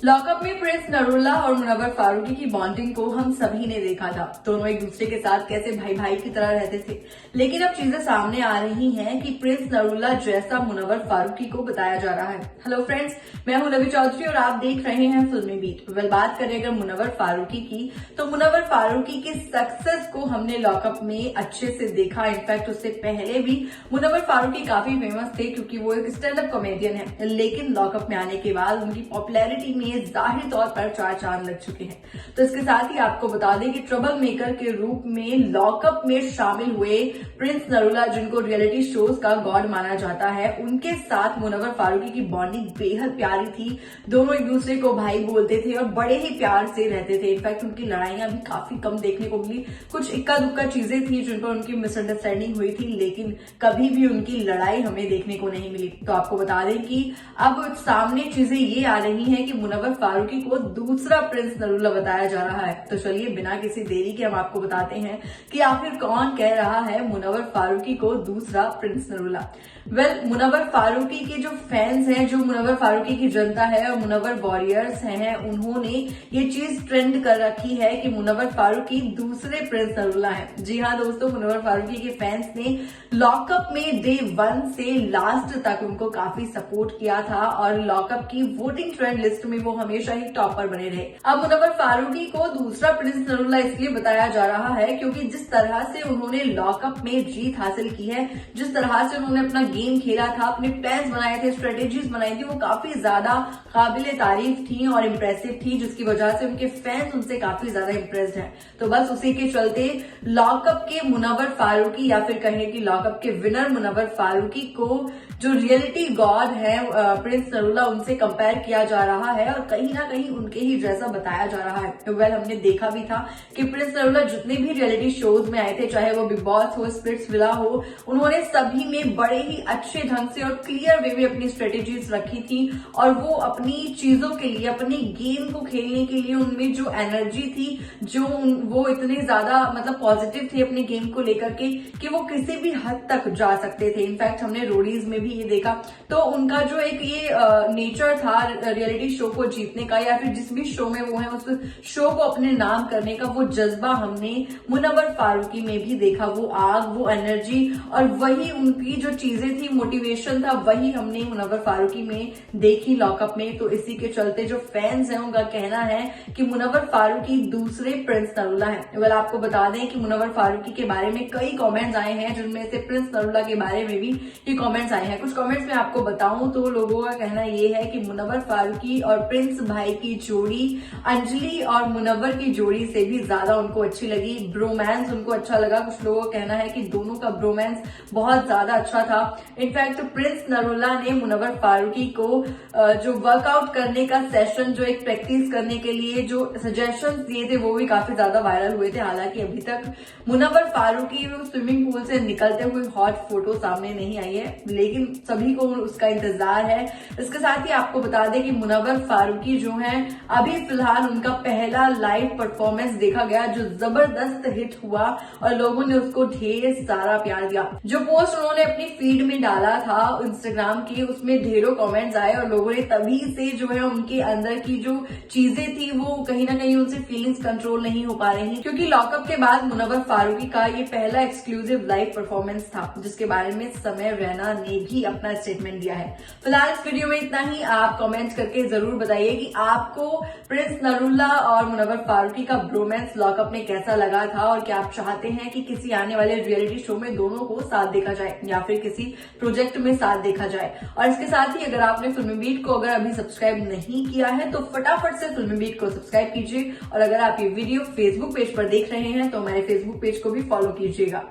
Lockup में Prince Narula और मुनव्वर फारूकी की बॉन्डिंग को हम सभी ने देखा था। दोनों एक दूसरे के साथ कैसे भाई भाई की तरह रहते थे, लेकिन अब चीजें सामने आ रही हैं कि प्रिंस नरूला जैसा मुनव्वर फारूकी को बताया जा रहा है। हेलो फ्रेंड्स, मैं हूं रवि चौधरी और आप देख रहे हैं फिल्मी बीट। बात करें अगर मुनव्वर फारूकी की, तो मुनव्वर फारूकी के सक्सेस को हमने लॉकअप में अच्छे से देखा। इनफैक्ट उससे पहले भी मुनव्वर फारूकी काफी फेमस थे क्योंकि वो एक स्टैंड अप कॉमेडियन है, लेकिन लॉकअप में आने के बाद उनकी पॉपुलैरिटी में जाहिर तौर पर चार चांद लग चुके हैं। तो इसके साथ ही आपको बता दें कि ट्रबल मेकर के रूप में लॉकअप में शामिल हुए प्रिंस नरूला, जिनको रियलिटी शोज का गॉड माना जाता है, उनके साथ मुनव्वर फारूकी की बॉन्डिंग बेहद प्यारी थी। दोनों एक दूसरे को भाई बोलते थे और बड़े ही प्यार से रहते थे। इनफैक्ट उनकी लड़ाइयां भी काफी कम देखने को मिली। कुछ इक्का दुक्का चीजें थी जिन पर उनकी मिसअंडरस्टैंडिंग हुई थी, लेकिन कभी भी उनकी लड़ाई हमें देखने को नहीं मिली। तो आपको बता दें कि अब सामने चीजें ये आ रही हैं कि मुनव्वर फारूकी को दूसरा प्रिंस नरूला बताया जा रहा है। तो चलिए बिना किसी देरी के हम आपको बताते हैं कि आखिर कौन कह रहा है मुनव्वर फारूकी को दूसरा प्रिंस नरूला। मुनव्वर फारूकी के जो फैंस हैं, जो मुनव्वर फारूकी की जनता है और मुनव्वर वॉरियर्स हैं, उन्होंने ये चीज ट्रेंड कर रखी है कि मुनव्वर फारूकी दूसरे प्रिंस नरूला है। जी हाँ दोस्तों, मुनव्वर फारूकी के फैंस ने लॉकअप में डे 1 से लास्ट तक उनको काफी सपोर्ट किया था और लॉकअप की वोटिंग ट्रेंड लिस्ट में वो हमेशा ही टॉप पर बने रहे। अब मुनव्वर फारूकी को दूसरा प्रिंस नरूला इसलिए बताया जा रहा है क्योंकि जिस तरह से उन्होंने लॉकअप में जीत हासिल की है, जिस तरह से उन्होंने अपना गेम खेला था, अपने प्लान्स बनाए थे, स्ट्रेटेजीज बनाई थी, वो काफी ज्यादा काबिले तारीफ थी और इम्प्रेसिव थी, जिसकी वजह से उनके फैंस उनसे काफी ज्यादा इम्प्रेस्ड हैं। तो बस उसी के चलते लॉकअप के मुनव्वर फारूकी, या फिर कहें कि लॉकअप के विनर मुनव्वर फारूकी को जो रियलिटी गॉड है प्रिंस नरूला, उनसे कंपेयर किया जा रहा है और कहीं ना कहीं उनके ही जैसा बताया जा रहा है। तो हमने देखा भी था कि प्रिंस नरूला जितने भी रियलिटी शोज में आए थे, चाहे वो बिग बॉस हो, स्प्लिट्स विला हो, उन्होंने सभी में बड़े ही अच्छे ढंग से और क्लियर वे में अपनी स्ट्रेटेजीज रखी थी और वो अपनी चीजों के लिए, अपने गेम को खेलने के लिए उनमें जो एनर्जी थी, जो वो इतने ज्यादा मतलब पॉजिटिव थे अपने गेम को लेकर के कि वो किसी भी हद तक जा सकते थे। इनफैक्ट हमने रोडीज में भी ये देखा। तो उनका जो एक ये नेचर था रियलिटी शो को जीतने का, या फिर जिस भी शो में वो है उस शो को अपने नाम करने का, वो जज्बा हमने मुनव्वर फारूकी में भी देखा। वो आग, वो एनर्जी और वही उनकी जो चीजें थी, मोटिवेशन था, वही हमने मुनव्वर फारूकी में देखी लॉकअप में। तो इसी के चलते जो फैंस हैं उनका कहना है कि मुनव्वर फारूकी दूसरे प्रिंस नरूला है। आपको बता दें कि मुनव्वर फारूकी के बारे में कई कमेंट्स आए हैं, जिनमें से प्रिंस नरूला के बारे में भी ये कमेंट्स आए हैं। कुछ कमेंट्स में आपको बताऊं तो लोगों का कहना ये है कि मुनव्वर फारूकी और प्रिंस भाई की जोड़ी अंजलि और मुनव्वर की जोड़ी से भी ज्यादा उनको अच्छी लगी। ब्रोमांस उनको अच्छा लगा। कुछ लोगों का कहना है कि दोनों का ब्रोमांस बहुत ज्यादा अच्छा था। इनफैक्ट प्रिंस नरूला ने मुनव्वर फारूकी को जो वर्कआउट करने का सेशन, जो एक प्रैक्टिस करने के लिए जो सजेशंस दिए थे, वो भी काफी ज्यादा वायरल हुए थे। हालांकि अभी तक मुनव्वर फारूकी स्विमिंग पूल से निकलते हुए हॉट फोटो सामने नहीं आई है, लेकिन सभी को उसका इंतजार है। इसके साथ ही आपको बता दें कि मुनव्वर फारूकी जो हैं, अभी फिलहाल उनका पहला लाइव परफॉर्मेंस देखा गया जो जबरदस्त हिट हुआ और लोगों ने उसको ढेर सारा प्यार दिया। जो पोस्ट उन्होंने अपनी फीड में डाला था इंस्टाग्राम की, उसमें ढेरों कमेंट्स आए और लोगों ने तभी से जो है उनके अंदर की जो चीजें थी वो कहीं ना कहीं उनसे फीलिंग्स कंट्रोल नहीं हो पा रही, क्योंकि लॉकअप के बाद मुनव्वर फारूकी का ये पहला एक्सक्लूसिव लाइव परफॉर्मेंस था, जिसके बारे में समय रैना ने भी अपना स्टेटमेंट दिया है। फिलहाल इस वीडियो में इतना ही। आप कमेंट करके जरूर बताइए कि आपको प्रिंस नरूला और मुनव्वर फारूकी का ब्रोमांस लॉकअप में कैसा लगा था और क्या आप चाहते हैं कि किसी आने वाले रियलिटी शो में दोनों को साथ देखा जाए या फिर किसी प्रोजेक्ट में साथ देखा जाए। और इसके साथ ही अगर आपने फिल्मी बीट को अगर अभी सब्सक्राइब नहीं किया है तो फटाफट से फिल्मी बीट को सब्सक्राइब कीजिए और अगर आप ये वीडियो फेसबुक पेज पर देख रहे हैं तो हमारे फेसबुक पेज को भी फॉलो कीजिएगा।